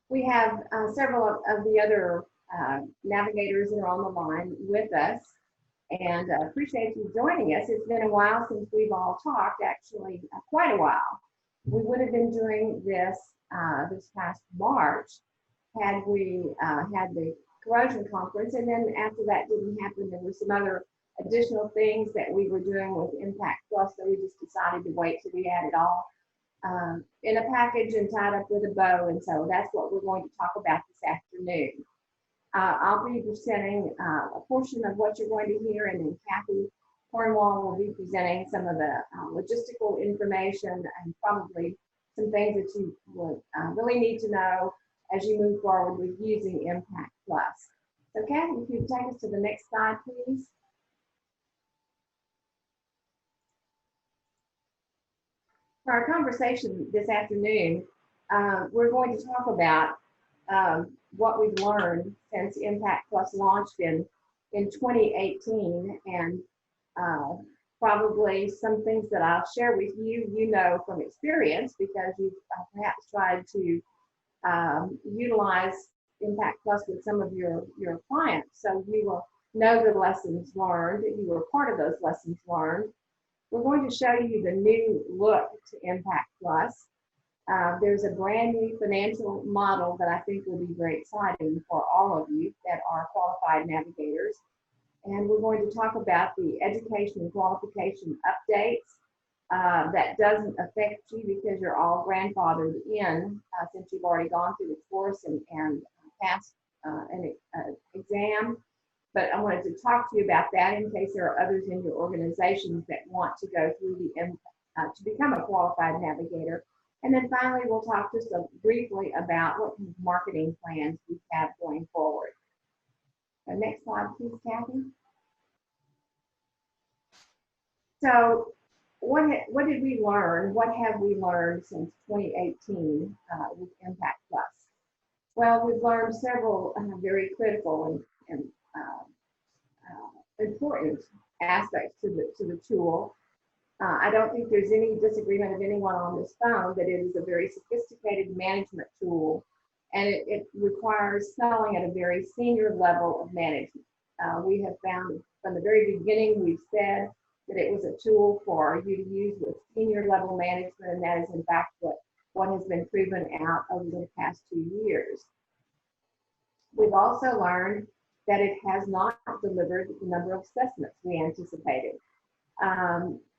We have several of the other navigators that are on the line with us, and appreciate you joining us. It's been a while since we've all talked, actually quite a while. We would have been doing this this past March had we had the corrosion conference, and then after that didn't happen, there were some other additional things that we were doing with Impact Plus, so we just decided to wait till we had it all in a package and tied up with a bow, and so that's what we're going to talk about this afternoon. I'll be presenting a portion of what you're going to hear, and then Kathy Cornwall will be presenting some of the logistical information and probably some things that you would really need to know as you move forward with using Impact Plus. So Kathy, if you take us to the next slide, please. For our conversation this afternoon, we're going to talk about what we've learned since Impact Plus launched in 2018, and probably some things that I'll share with you, you know from experience, because you've perhaps tried to utilize Impact Plus with some of your clients. So you will know the lessons learned, you were part of those lessons learned. We're going to show you the new look to Impact Plus. There's a brand new financial model that I think will be very exciting for all of you that are qualified navigators. And we're going to talk about the education and qualification updates that doesn't affect you because you're all grandfathered in since you've already gone through the course and passed an exam. But I wanted to talk to you about that in case there are others in your organizations that want to go through to become a qualified navigator. And then finally, we'll talk just briefly about what kind of marketing plans we have going forward. So next slide, please, Kathy. So what did we learn? What have we learned since 2018 with Impact Plus? Well, we've learned several very critical and important aspects to the tool. I don't think there's any disagreement of anyone on this phone that it is a very sophisticated management tool, and it requires selling at a very senior level of management. We have found from the very beginning, we've said that it was a tool for you to use with senior level management, and that is in fact what has been proven out over the past 2 years. We've also learned that it has not delivered the number of assessments we anticipated,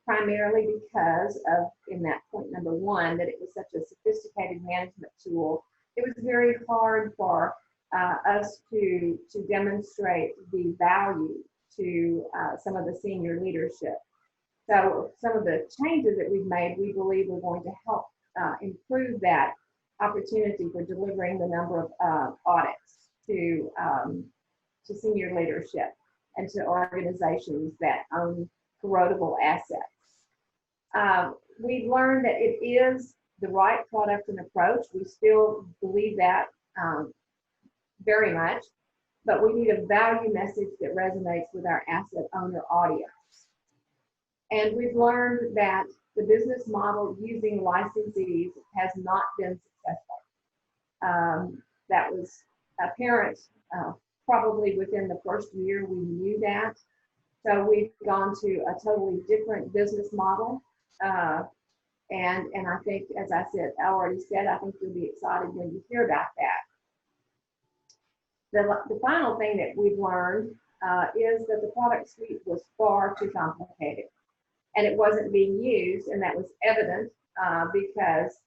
primarily because of, in that point number one, that it was such a sophisticated management tool. It was very hard for us to demonstrate the value to some of the senior leadership. So some of the changes that we've made, we believe are going to help improve that opportunity for delivering the number of audits to senior leadership and to organizations that own corrodable assets. We've learned that it is the right product and approach. We still believe that very much, but we need a value message that resonates with our asset owner audience. And we've learned that the business model using licensees has not been successful. That was apparent probably within the first year. We knew that. So we've gone to a totally different business model. And I think, as I already said, I think you'll be excited when you hear about that. The final thing that we've learned is that the product suite was far too complicated and it wasn't being used, and that was evident because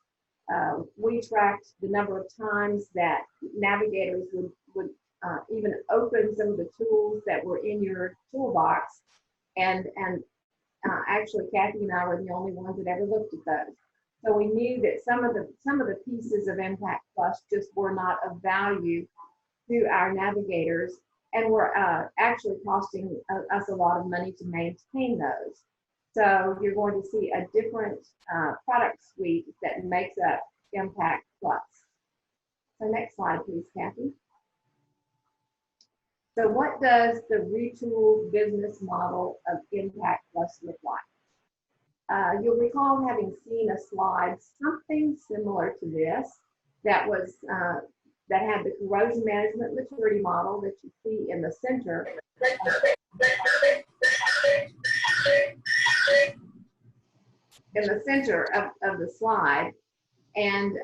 we tracked the number of times that navigators would even open some of the tools that were in your toolbox, and actually Kathy and I were the only ones that ever looked at those. So we knew that some of the pieces of Impact Plus just were not of value to our navigators, and were actually costing us a lot of money to maintain those. So you're going to see a different product suite that makes up Impact Plus. So next slide, please, Kathy. So what does the retooled business model of Impact Plus look like? You'll recall having seen a slide, something similar to this, that was that had the corrosion management maturity model that you see in the center. In the center of the slide. And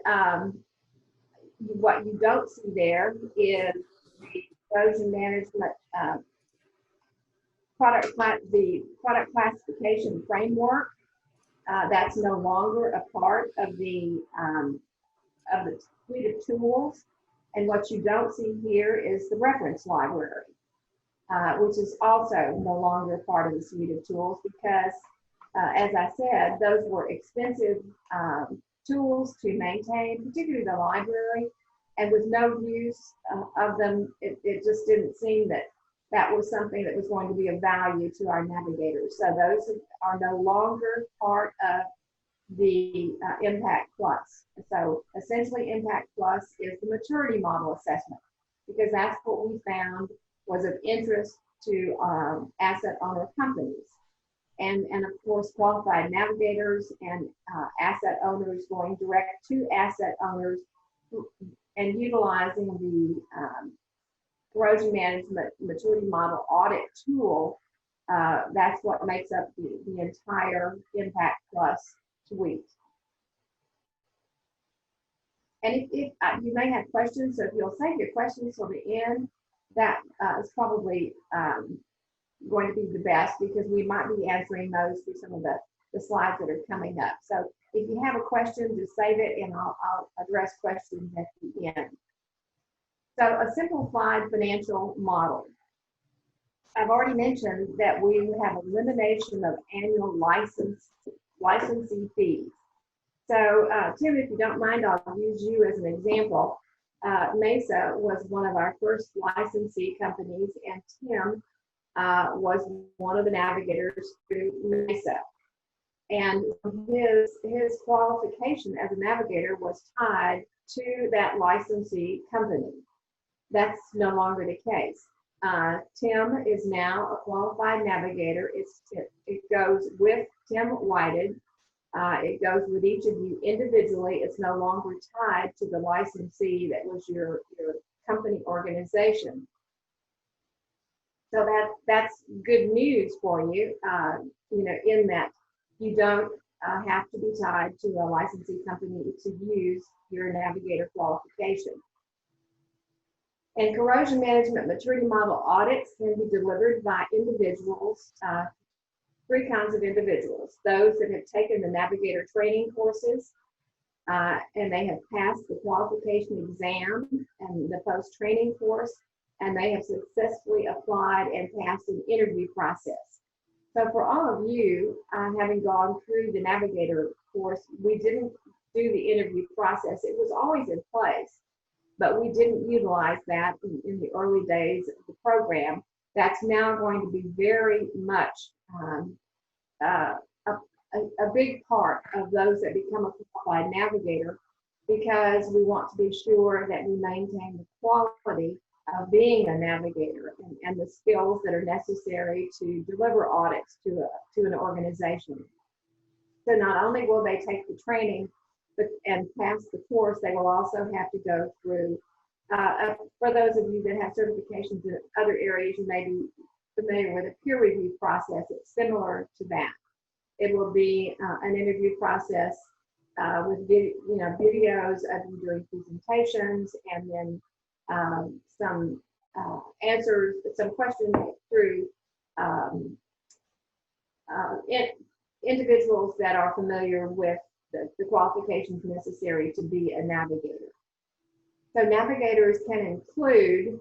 what you don't see there is the corrosion management the product classification framework. That's no longer a part of the suite of tools. And what you don't see here is the reference library, which is also no longer part of the suite of tools because, as I said, those were expensive tools to maintain, particularly the library, and with no use of them, it just didn't seem that that was something that was going to be of value to our navigators. So those are no longer part of the Impact Plus. So essentially Impact Plus is the maturity model assessment because that's what we found was of interest to asset owner companies. And of course, qualified navigators and asset owners going direct to asset owners and utilizing the corrosion management maturity model audit tool, that's what makes up the entire Impact Plus suite. And if you may have questions, so if you'll save your questions till the end, that is probably going to be the best because we might be answering those through some of the slides that are coming up. So if you have a question, just save it and I'll address questions at the end. So a simplified financial model. I've already mentioned that we have elimination of annual licensing fees. So Tim, if you don't mind, I'll use you as an example. Mesa was one of our first licensee companies, and Tim was one of the navigators through Mesa. And his qualification as a navigator was tied to that licensee company. That's no longer the case. Tim is now a qualified navigator. It goes with Tim Whited. It goes with each of you individually. It's no longer tied to the licensee that was your company organization. So that's good news for you, in that you don't have to be tied to a licensee company to use your navigator qualification. And corrosion management maturity model audits can be delivered by individuals, three kinds of individuals: those that have taken the navigator training courses and they have passed the qualification exam and the post-training course, and they have successfully applied and passed an interview process. So for all of you, having gone through the navigator course, we didn't do the interview process. It was always in place, but we didn't utilize that in the early days of the program. That's now going to be very much a big part of those that become a qualified navigator, because we want to be sure that we maintain the quality of being a navigator and the skills that are necessary to deliver audits to an organization. So not only will they take the training and pass the course, they will also have to go through, for those of you that have certifications in other areas, you may be familiar with a peer review process. It's similar to that. It will be an interview process with videos of you doing presentations, and then some answers, some questions through individuals that are familiar with the qualifications necessary to be a navigator. So navigators can include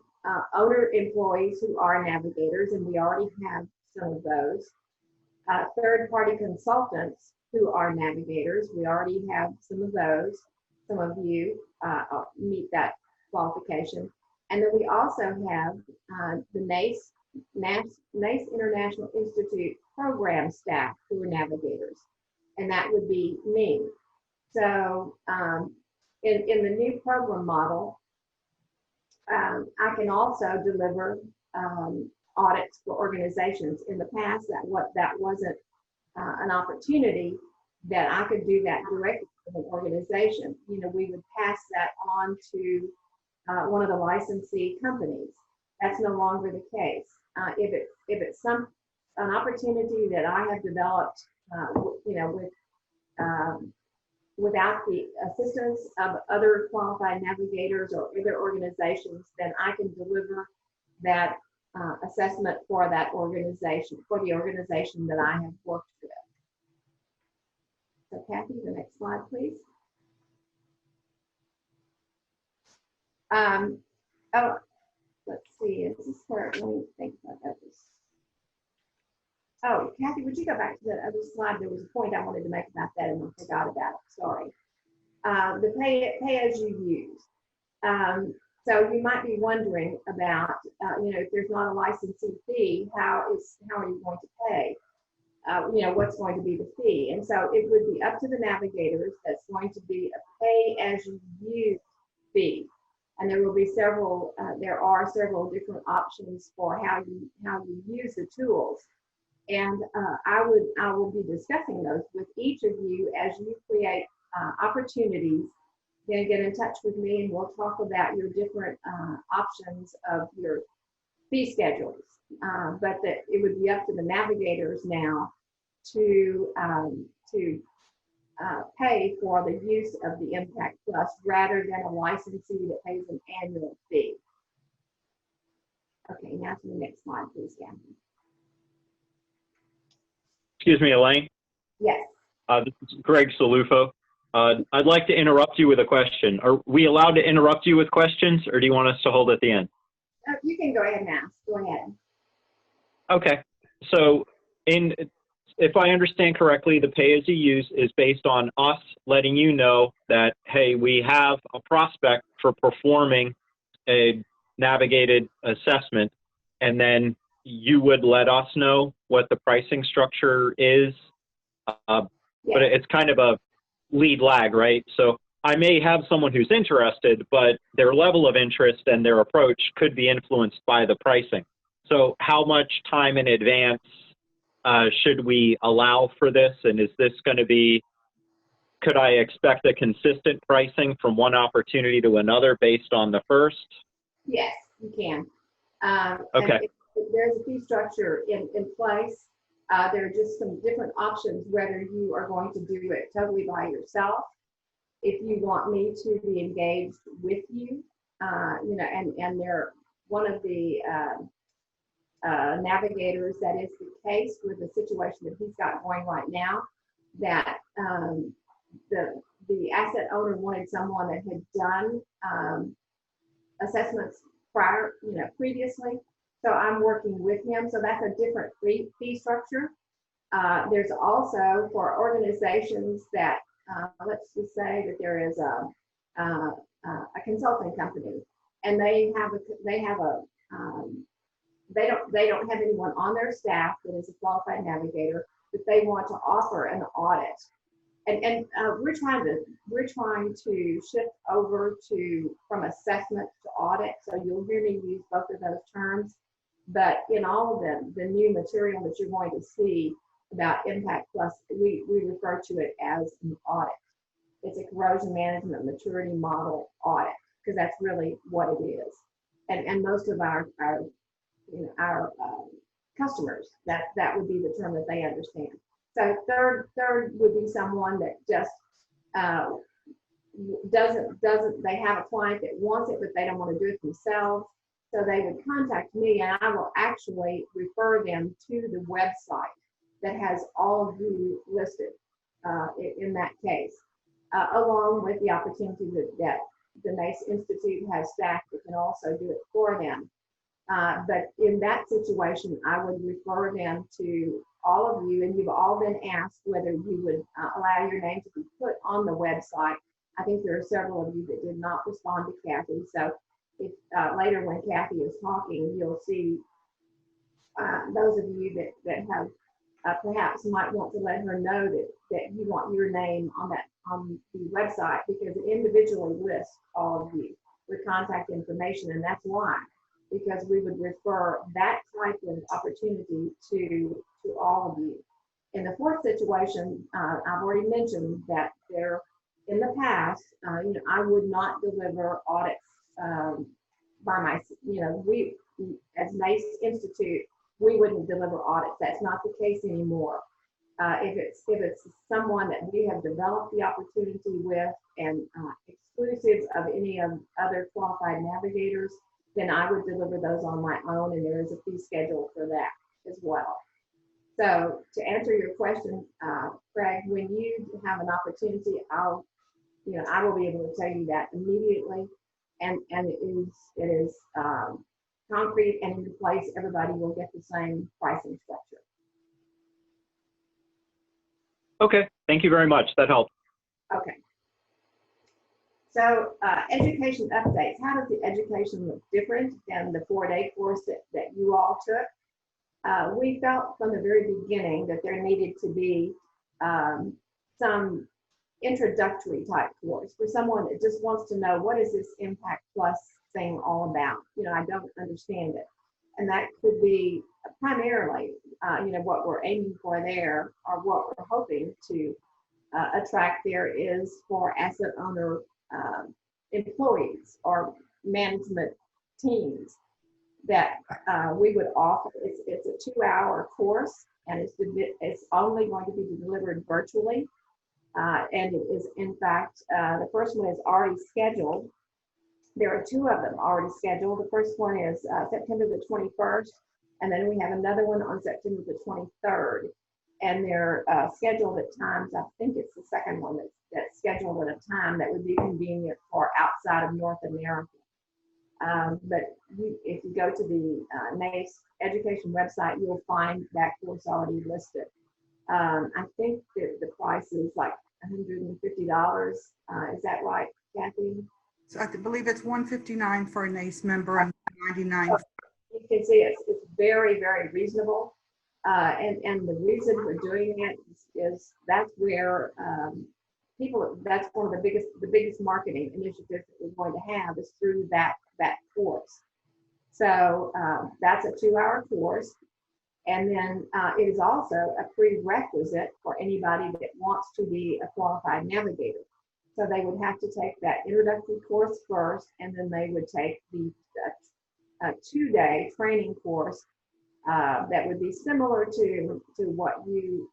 owner employees who are navigators, and we already have some of those. Third-party consultants who are navigators, we already have some of those. Some of you meet that qualification. And then we also have the NACE International Institute program staff who are navigators, and that would be me. So in the new program model, I can also deliver audits for organizations. In the past, that wasn't an opportunity that I could do that directly with an organization. We would pass that on to one of the licensee companies. That's no longer the case. If it's an opportunity that I have developed, without the assistance of other qualified navigators or other organizations, then I can deliver that assessment for that organization, for the organization that I have worked with. So Kathy, the next slide, please. Oh, let's see, is this where, let me think about that. Oh, Kathy, would you go back to that other slide? There was a point I wanted to make about that and I forgot about it, sorry. The pay as you use. So you might be wondering about, if there's not a licensing fee, how are you going to pay? What's going to be the fee? And so it would be up to the navigators. That's going to be a pay as you use fee. And there will be several, there are several different options for how you use the tools. And I will be discussing those with each of you as you create opportunities. Then get in touch with me and we'll talk about your different options of your fee schedules. But that it would be up to the navigators now to pay for the use of the Impact Plus rather than a licensee that pays an annual fee. Okay, now to the next slide, please, Kathy. Excuse me, Elaine. Yes. This is Greg Salufo. I'd like to interrupt you with a question. Are we allowed to interrupt you with questions, or do you want us to hold at the end? You can go ahead and ask. Go ahead. Okay. So, if I understand correctly, the pay-as-you-use is based on us letting you know that, hey, we have a prospect for performing a navigated assessment, and then you would let us know what the pricing structure is. But it's kind of a lead lag, right? So I may have someone who's interested, but their level of interest and their approach could be influenced by the pricing. So how much time in advance should we allow for this? And is this going to be, could I expect a consistent pricing from one opportunity to another based on the first? Yes, you can. Okay. There's a fee structure in place. There are just some different options whether you are going to do it totally by yourself. If you want me to be engaged with you, and they're one of the navigators, that is the case with the situation that he's got going right now, that the asset owner wanted someone that had done assessments previously. So I'm working with him. So that's a different fee structure. There's also for organizations that, let's just say that there is a consulting company, and they don't have anyone on their staff that is a qualified navigator, but they want to offer an audit. And we're trying to shift over from assessment to audit. So you'll hear me use both of those terms. But in all of them, the new material that you're going to see about Impact Plus, we refer to it as an audit. It's a corrosion management maturity model audit, because that's really what it is. And most of our customers, that would be the term that they understand. So third would be someone that just doesn't, they have a client that wants it, but they don't want to do it themselves. So they would contact me, and I will actually refer them to the website that has all of you listed in that case, along with the opportunity that the NACE Institute has staff that can also do it for them. But in that situation, I would refer them to all of you, and you've all been asked whether you would allow your name to be put on the website. I think there are several of you that did not respond to Kathy. So if later when Kathy is talking, you'll see those of you that have perhaps might want to let her know that you want your name on the website, because it individually lists all of you with contact information, and that's why, because we would refer that type of opportunity to all of you. In the fourth situation, I've already mentioned that there, in the past, I would not deliver audits you know, we, as NACE Institute, we wouldn't deliver audits. That's not the case anymore. If it's someone that we have developed the opportunity with and exclusives of any of other qualified navigators, then I would deliver those on my own, and there is a fee schedule for that as well. So to answer your question, Craig, when you have an opportunity, I will be able to tell you that immediately, and it is concrete and in place. Everybody will get the same pricing structure. Okay, thank you very much. That helped. Okay. So education updates. How does the education look different than the 4-day course that you all took? We felt from the very beginning that there needed to be some introductory type course for someone that just wants to know, what is this Impact Plus thing all about? You know, I don't understand it. And that could be primarily, what we're aiming for there, or what we're hoping to attract there, is for asset owner employees or management teams that we would offer. It's a 2-hour course, and it's only going to be delivered virtually. And it is, in fact, the first one is already scheduled. There are 2 of them already scheduled. The first one is September the 21st, and then we have another one on September the 23rd. And they're scheduled at times, I think it's the second one that's scheduled at a time that would be convenient for outside of North America. But if you go to the NACE education website, you'll find that course already listed. I think that the price is like $150. Is that right, Kathy? So I believe it's $159 for a NACE member and $99. You can see it's very, very reasonable. And the reason we're doing it is that's where that's one of the biggest marketing initiatives that we're going to have, is through that course. So that's a 2-hour course. And then it is also a prerequisite for anybody that wants to be a qualified navigator. So they would have to take that introductory course first, and then they would take the 2-day training course that would be similar to what you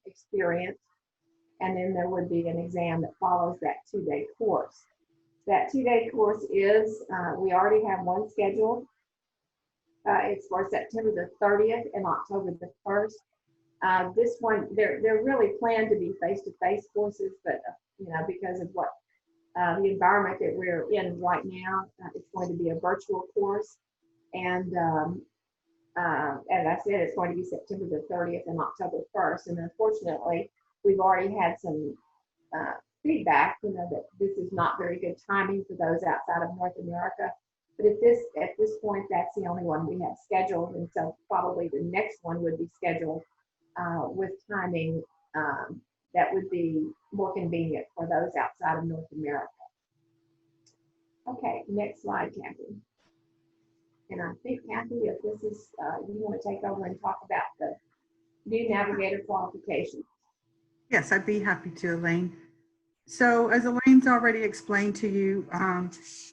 experienced. And then there would be an exam that follows that 2-day course. That 2-day course is, we already have one scheduled. It's for September the 30th and October the 1st. This one, they're really planned to be face-to-face courses, but because of what the environment that we're in right now, it's going to be a virtual course. And as I said, it's going to be September the 30th and October 1st. And unfortunately, we've already had some feedback, that this is not very good timing for those outside of North America. But at this point, that's the only one we have scheduled. And so probably the next one would be scheduled with timing that would be more convenient for those outside of North America. Okay, next slide, Kathy. And I think, Kathy, if this is, you want to take over and talk about the new Navigator Qualification. Yes, I'd be happy to, Elaine. So as Elaine's already explained to you,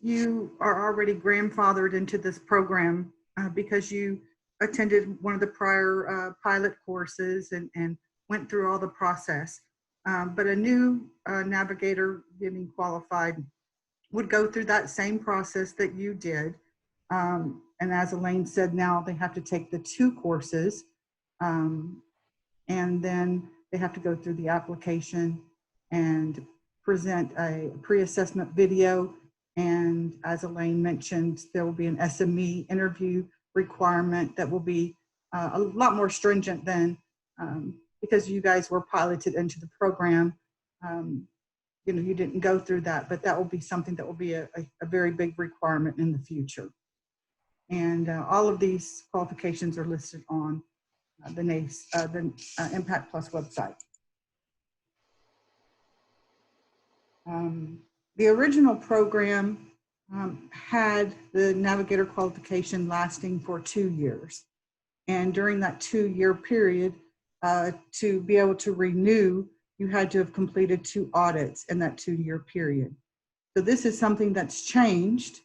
you are already grandfathered into this program because you attended one of the prior pilot courses and went through all the process. But a new navigator getting qualified would go through that same process that you did. And as Elaine said, now they have to take the 2 courses, and then they have to go through the application and present a pre-assessment video. And as Elaine mentioned, there will be an SME interview requirement that will be a lot more stringent than, because you guys were piloted into the program. You didn't go through that, but that will be something that will be a very big requirement in the future. And all of these qualifications are listed on the NACE, the Impact Plus website. The original program had the Navigator qualification lasting for 2 years. And during that 2-year period, to be able to renew, you had to have completed 2 audits in that 2-year period. So this is something that's changed.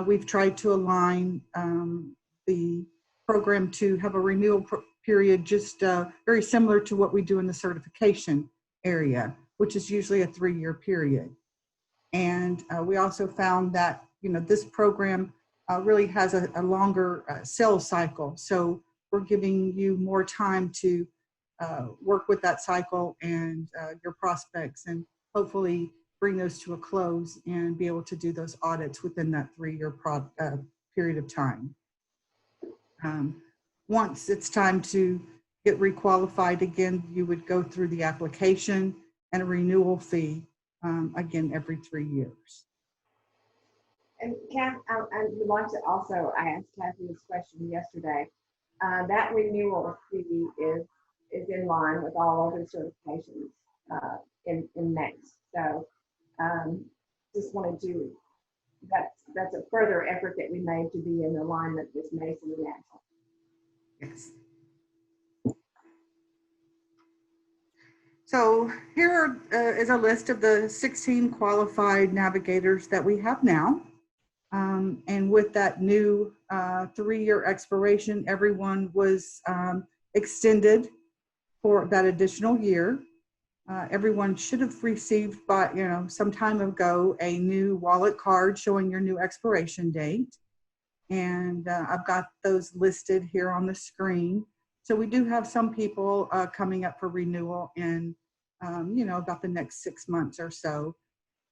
we've tried to align the program to have a renewal period just very similar to what we do in the certification area, which is usually a 3-year period. And we also found that, this program really has a longer sales cycle. So we're giving you more time to work with that cycle and your prospects, and hopefully bring those to a close and be able to do those audits within that 3-year period of time. Once it's time to get requalified again, you would go through the application and a renewal fee again every 3 years. And Kath, I would like to also ask Kathy this question yesterday. That renewal fee is in line with all other certifications in NACE. So just wanted to, that's a further effort that we made to be in alignment with NACE and the national. Yes. So here is a list of the 16 qualified navigators that we have now. And with that new 3-year expiration, everyone was extended for that additional year. Everyone should have received some time ago a new wallet card showing your new expiration date. And I've got those listed here on the screen. So we do have some people coming up for renewal in, about the next 6 months or so.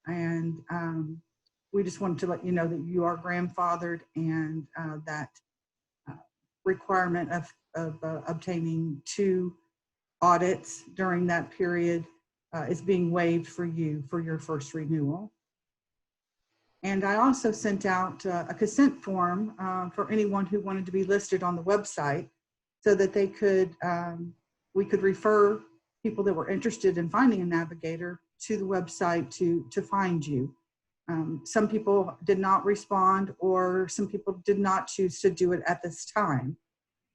And we just wanted to let you know that you are grandfathered, and that requirement of obtaining 2 audits during that period is being waived for you for your first renewal. And I also sent out a consent form for anyone who wanted to be listed on the website, so that they could, we could refer people that were interested in finding a navigator to the website to find you. Some people did not respond, or some people did not choose to do it at this time.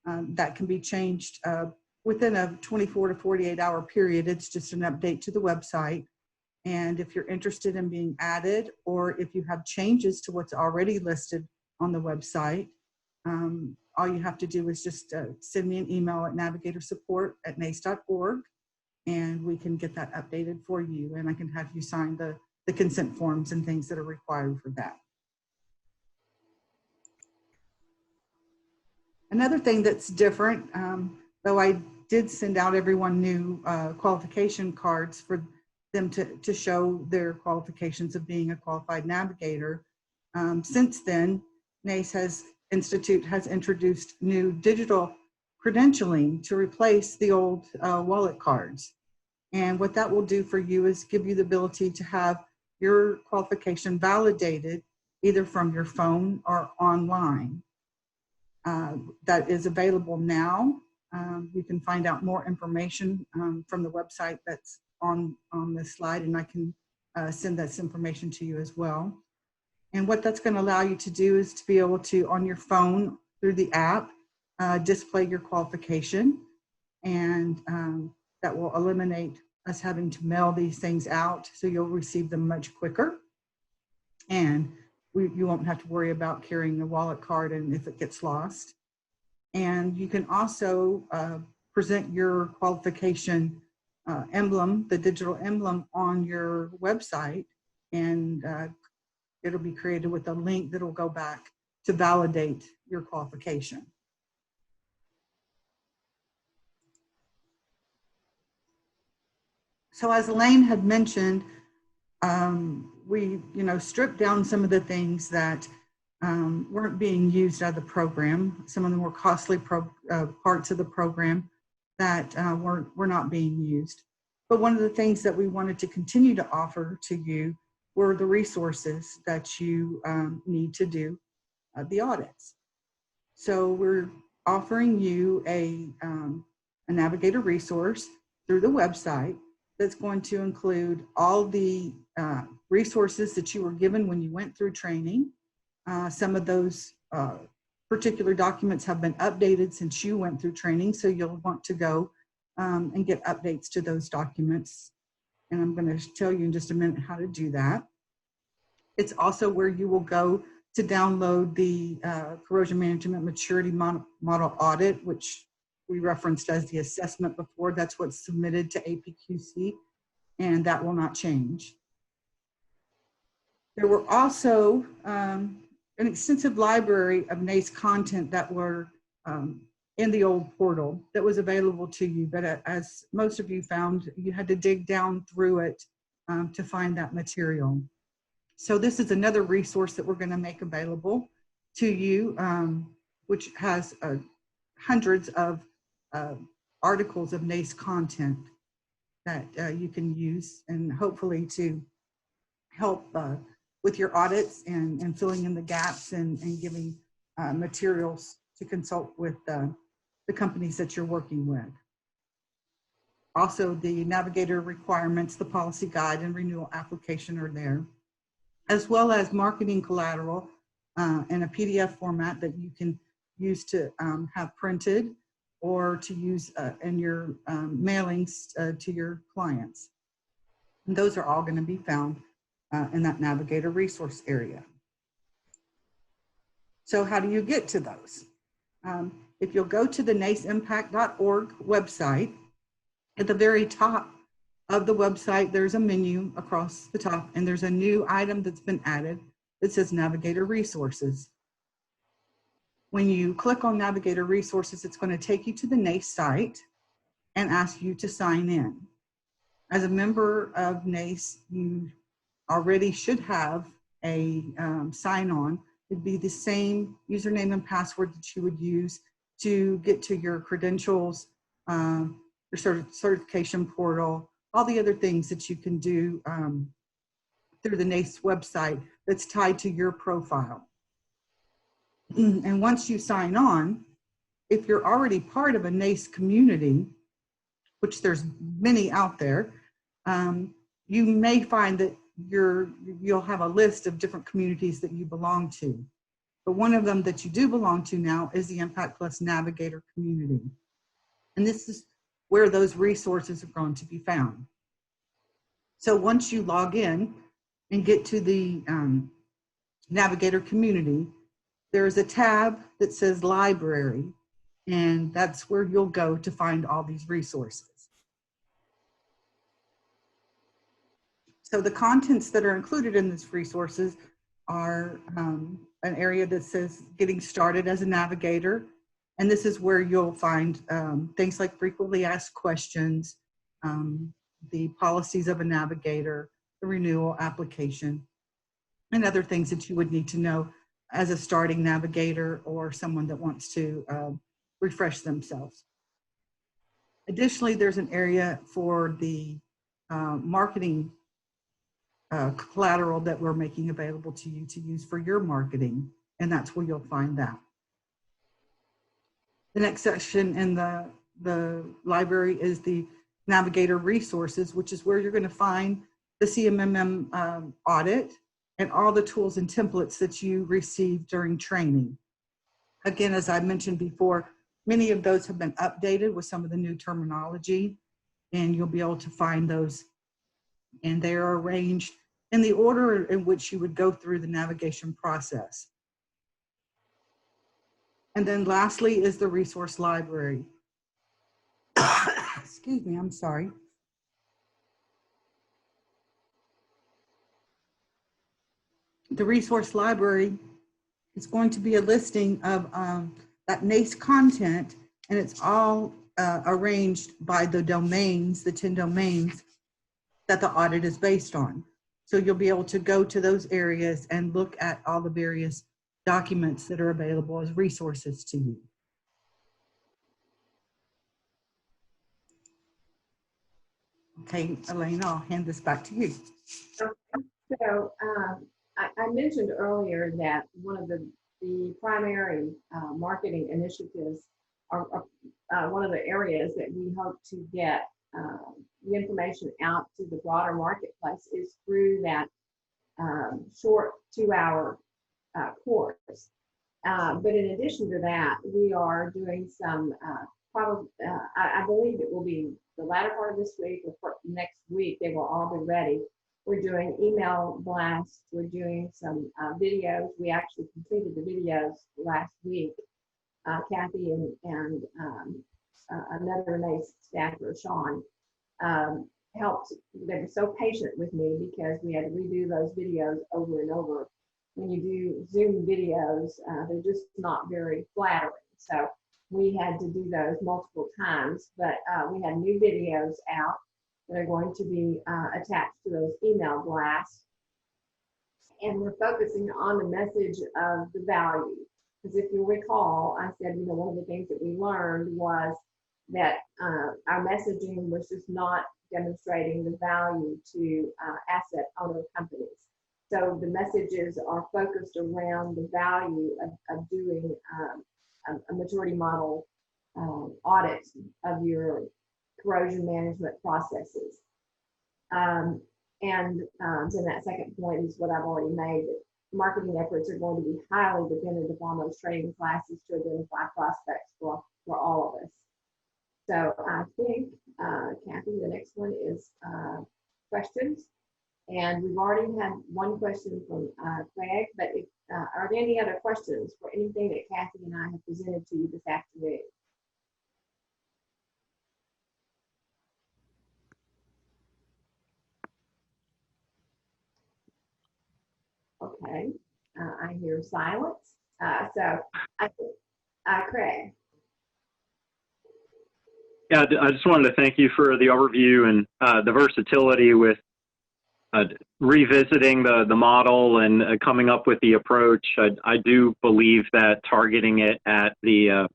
That can be changed within a 24 to 48 hour period. It's just an update to the website. And if you're interested in being added, or if you have changes to what's already listed on the website, all you have to do is just send me an email at navigatorsupport@nace.org, and we can get that updated for you. And I can have you sign the consent forms and things that are required for that. Another thing that's different, though I did send out everyone new qualification cards for them to show their qualifications of being a qualified navigator. Since then, NACE Institute has introduced new digital credentialing to replace the old wallet cards. And what that will do for you is give you the ability to have your qualification validated either from your phone or online. That is available now. You can find out more information from the website that's on this slide, and I can send that information to you as well. And what that's going to allow you to do is to be able to, on your phone through the app, display your qualification, and that will eliminate us having to mail these things out, so you'll receive them much quicker. And you won't have to worry about carrying the wallet card and if it gets lost. And you can also present your qualification emblem, the digital emblem, on your website, and it'll be created with a link that'll go back to validate your qualification. So as Elaine had mentioned, we stripped down some of the things that weren't being used out of the program. Some of the more costly parts of the program that were not being used. But one of the things that we wanted to continue to offer to you were the resources that you need to do the audits. So we're offering you a Navigator resource through the website that's going to include all the resources that you were given when you went through training. Some of those particular documents have been updated since you went through training, so you'll want to go and get updates to those documents. And I'm going to tell you in just a minute how to do that. It's also where you will go to download the corrosion management maturity model audit, which we referenced as the assessment before. That's what's submitted to APQC, and that will not change. There were also an extensive library of NACE content that were in the old portal that was available to you, but as most of you found, you had to dig down through it to find that material. So this is another resource that we're going to make available to you, which has hundreds of articles of NACE content that you can use, and hopefully to help with your audits and filling in the gaps and giving materials to consult with the companies that you're working with. Also, the Navigator requirements, the policy guide, and renewal application are there, as well as marketing collateral in a PDF format that you can use to have printed or to use in your mailings to your clients. And those are all going to be found in that Navigator resource area. So how do you get to those? If you'll go to the naceimpact.org website, at the very top of the website, there's a menu across the top, and there's a new item that's been added that says Navigator Resources. When you click on Navigator Resources, it's going to take you to the NACE site and ask you to sign in. As a member of NACE, you already should have a sign-on. It'd be the same username and password that you would use to get to your credentials, your certification portal, all the other things that you can do through the NACE website that's tied to your profile. And once you sign on, if you're already part of a NACE community, which there's many out there, you may find that you'll have a list of different communities that you belong to. But one of them that you do belong to now is the Impact Plus Navigator community. And this is where those resources are going to be found. So once you log in and get to the Navigator community, there's a tab that says Library, and that's where you'll go to find all these resources. So the contents that are included in these resources are an area that says Getting Started as a Navigator. And this is where you'll find things like frequently asked questions, the policies of a navigator, the renewal application, and other things that you would need to know as a starting navigator or someone that wants to refresh themselves. Additionally, there's an area for the marketing collateral that we're making available to you to use for your marketing, and that's where you'll find that. The next section in the library is the Navigator Resources, which is where you're going to find the CMMM audit and all the tools and templates that you received during training. Again, as I mentioned before, many of those have been updated with some of the new terminology, and you'll be able to find those. And they are arranged in the order in which you would go through the navigation process. And then lastly is the resource library. Excuse me, I'm sorry. The resource library is going to be a listing of that NACE content, and it's all arranged by the domains, the 10 domains that the audit is based on. So you'll be able to go to those areas and look at all the various documents that are available as resources to you. Okay, Elaine, I'll hand this back to you. So I mentioned earlier that one of the primary marketing initiatives are one of the areas that we hope to get the information out to the broader marketplace is through that short 2-hour course. But in addition to that, we are doing some, I believe it will be the latter part of this week or next week, they will all be ready, We're doing email blasts. We're doing some videos. We actually completed the videos last week. Kathy and another NACE staffer, Sean, helped. They were so patient with me because we had to redo those videos over and over. When you do Zoom videos, they're just not very flattering. So we had to do those multiple times, but we had new videos out that are going to be attached to those email blasts. And we're focusing on the message of the value. Because if you recall, I said, one of the things that we learned was that our messaging was just not demonstrating the value to asset owner companies. So the messages are focused around the value of doing a maturity model audit of your corrosion management processes. And then that second point is what I've already made. That marketing efforts are going to be highly dependent upon those training classes to identify prospects for all of us. So I think, Kathy, the next one is questions. And we've already had one question from Craig, but if, are there any other questions for anything that Kathy and I have presented to you this afternoon? Okay, I hear silence. So I think, Craig. Yeah, I just wanted to thank you for the overview and the versatility with revisiting the model and coming up with the approach. I do believe that targeting it at the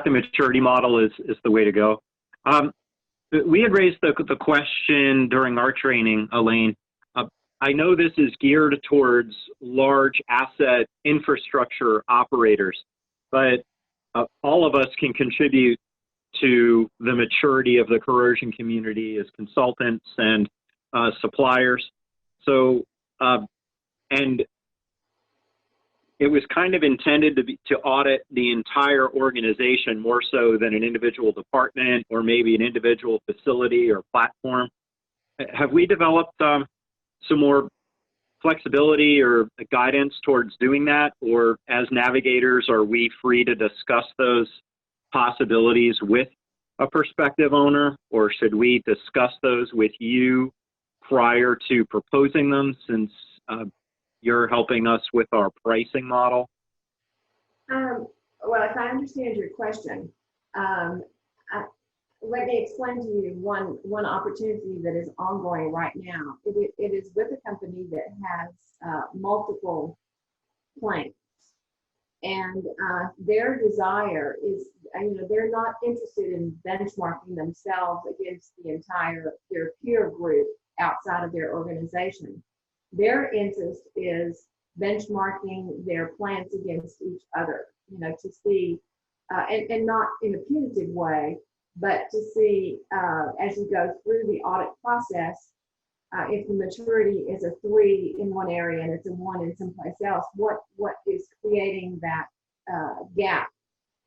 maturity model is the way to go. We had raised the question during our training, Elaine. I know this is geared towards large asset infrastructure operators, but all of us can contribute to the maturity of the corrosion community as consultants and suppliers. So, and it was kind of intended to audit the entire organization more so than an individual department or maybe an individual facility or platform. Have we developed some more flexibility or guidance towards doing that? Or as navigators, are we free to discuss those possibilities with a prospective owner, or should we discuss those with you prior to proposing them, since you're helping us with our pricing model? Well, if I understand your question, let me explain to you one opportunity that is ongoing right now. It is with a company that has multiple plants, and their desire is, they're not interested in benchmarking themselves against their peer group outside of their organization. Their interest is benchmarking their plants against each other, to see, and not in a punitive way, but to see as you go through the audit process, if the maturity is a 3 in one area and it's a 1 in someplace else, what is creating that gap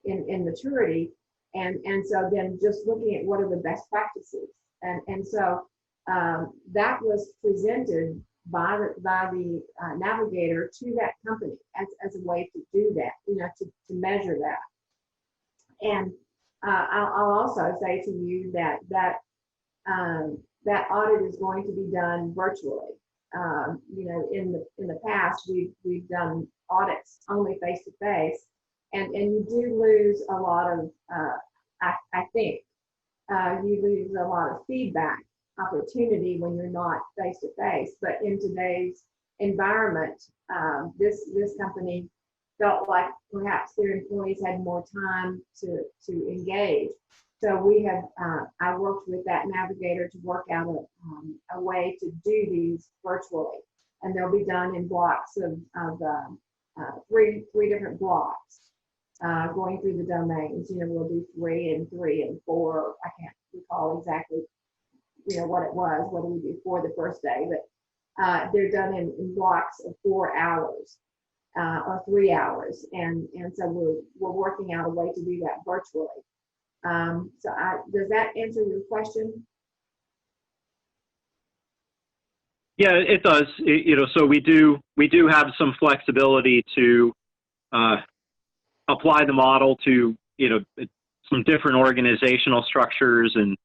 in maturity? And so then just looking at what are the best practices. And so that was presented by the navigator to that company as a way to do that, to measure that. And I'll also say to you that audit is going to be done virtually. In the past, we've done audits only face to face, and you do lose a lot of, I think, you lose a lot of feedback opportunity when you're not face to face. But in today's environment, this company felt like perhaps their employees had more time to engage. So we have, I worked with that navigator to work out a way to do these virtually, and they'll be done in blocks of three different blocks, going through the domains. We'll do 3 and 3 and 4. I can't recall exactly, what it was. What do we do for the first day? But they're done in blocks of 4 hours. Or 3 hours, and so we're working out a way to do that virtually. So does that answer your question? Yeah, it does. So we do have some flexibility to apply the model to some different organizational structures, and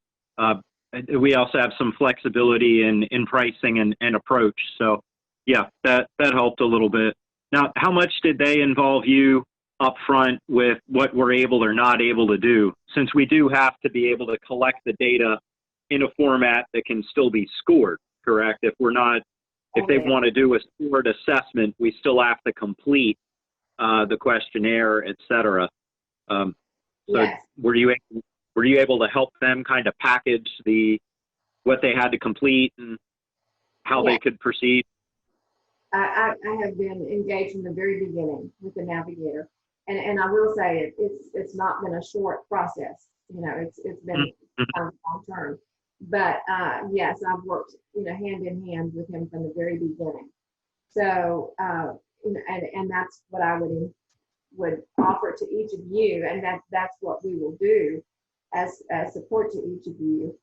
we also have some flexibility in pricing and approach. So yeah, that helped a little bit. Now, how much did they involve you up front with what we're able or not able to do? Since we do have to be able to collect the data in a format that can still be scored, correct? If they want to do a scored assessment, we still have to complete the questionnaire, et cetera. So Yes. were you able to help them kind of package what they had to complete and how they could proceed? I have been engaged from the very beginning with the Navigator, and I will say it's not been a short process. It's been kind of long term, but yes, I've worked hand in hand with him from the very beginning. So and that's what I would offer to each of you, and that's what we will do as support to each of you.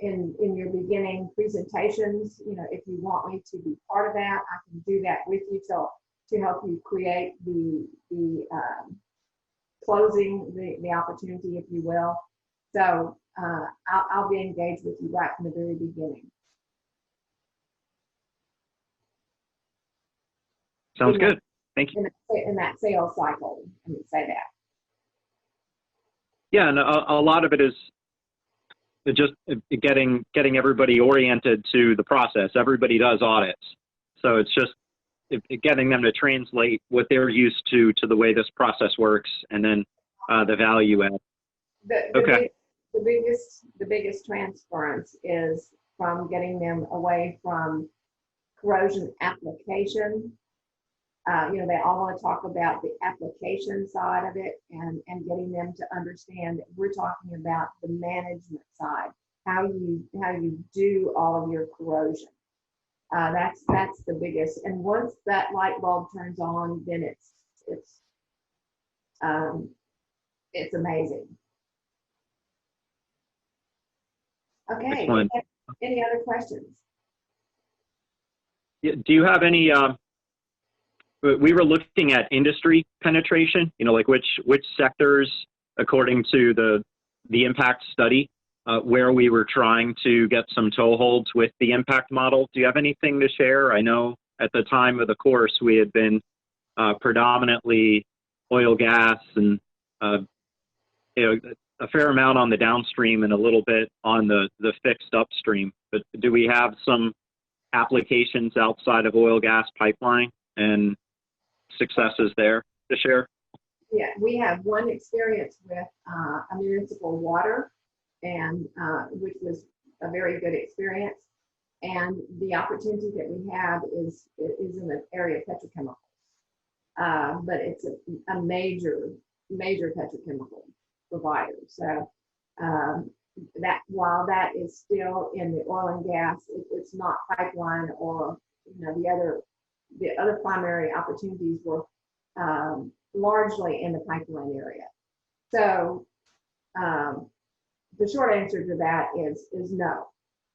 In your beginning presentations, if you want me to be part of that, I can do that with you to help you create the closing the opportunity, if you will. So I'll be engaged with you right from the very beginning. Sounds good. Thank you. In that sales cycle, I would say that. Yeah, and a lot of it is just getting everybody oriented to the process. Everybody does audits, so it's just getting them to translate what they're used to the way this process works, and then the value add. The biggest transference is from getting them away from corrosion application. They all want to talk about the application side of it, and getting them to understand that we're talking about the management side, how you do all of your corrosion. That's the biggest. And once that light bulb turns on, then it's amazing. Okay. Excellent. Any other questions? Do you have any? We were looking at industry penetration, like which sectors, according to the impact study, where we were trying to get some toeholds with the impact model. Do you have anything to share? I know at the time of the course, we had been predominantly oil, gas, and a fair amount on the downstream and a little bit on the fixed upstream. But do we have some applications outside of oil, gas, pipeline, and successes there to share? Yeah, we have one experience with a municipal water, and which was a very good experience. And the opportunity that we have is in the area of petrochemicals, but it's a major petrochemical provider. So that while that is still in the oil and gas, it's not pipeline or the other primary opportunities were largely in the pipeline area. So the short answer to that is no,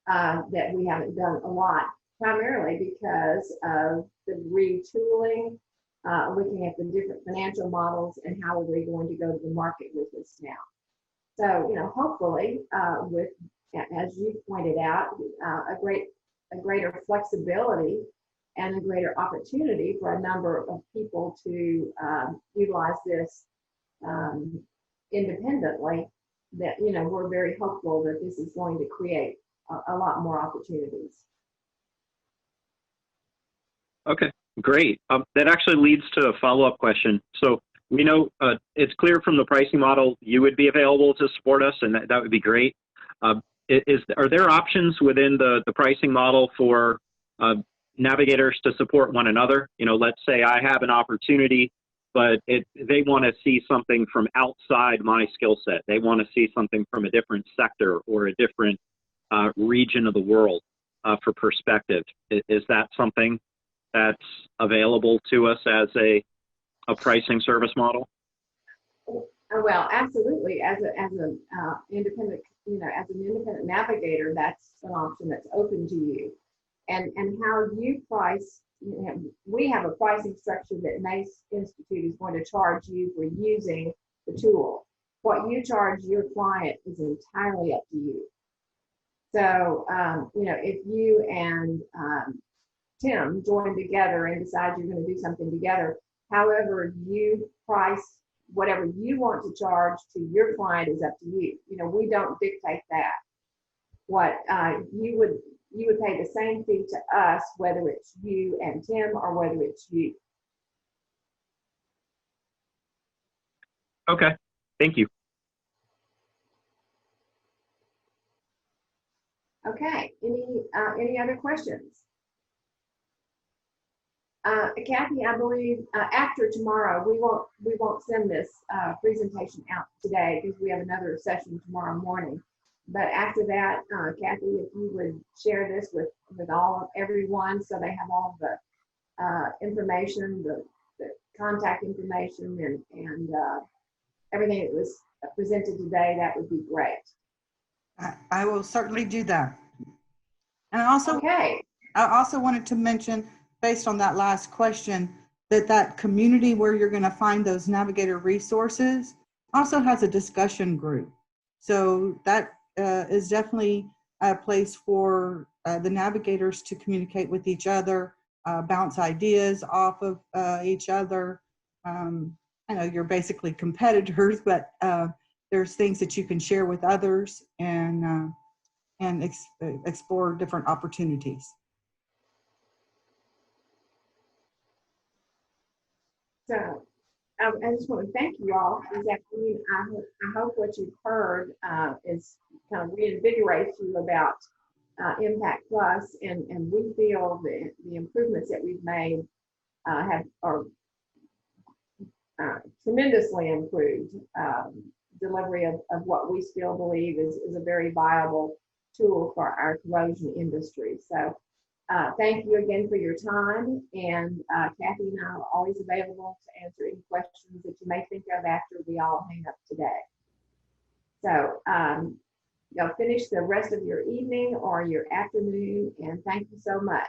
that we haven't done a lot, primarily because of the retooling, looking at the different financial models and how are we going to go to the market with this now. So, hopefully with, as you pointed out, a greater flexibility and a greater opportunity for a number of people to utilize this independently, that, we're very hopeful that this is going to create a lot more opportunities. Okay, great. That actually leads to a follow-up question. So we know it's clear from the pricing model you would be available to support us, and that would be great. Are there options within the pricing model for navigators to support one another? Let's say I have an opportunity, but they want to see something from outside my skill set. They want to see something from a different sector or a different region of the world for perspective. Is that something that's available to us as a pricing service model? Well, absolutely. As an independent as an independent navigator, that's an option that's open to you. And how you price, we have a pricing structure that NACE Institute is going to charge you for using the tool. What you charge your client is entirely up to you. So, if you and Tim join together and decide you're going to do something together, however you price whatever you want to charge to your client is up to you. We don't dictate that. What you would pay the same fee to us, whether it's you and Tim or whether it's you. Okay, thank you. Okay, any other questions? Kathy, I believe after tomorrow, we won't send this presentation out today because we have another session tomorrow morning. But after that, Kathy, if you would share this with everyone, so they have all the information, the contact information, and everything that was presented today, that would be great. I will certainly do that. And I also wanted to mention, based on that last question, that community where you're going to find those Navigator resources also has a discussion group. So that is definitely a place for the navigators to communicate with each other, bounce ideas off of each other. I know you're basically competitors, but there's things that you can share with others and explore different opportunities. So I just want to thank you all for this afternoon. I hope what you've heard is kind of reinvigorates you about Impact Plus, and we feel the improvements that we've made are tremendously improved delivery of what we still believe is a very viable tool for our corrosion industry. So thank you again for your time, and Kathy and I are always available to answer any questions that you may think of after we all hang up today. So finish the rest of your evening or your afternoon, and thank you so much.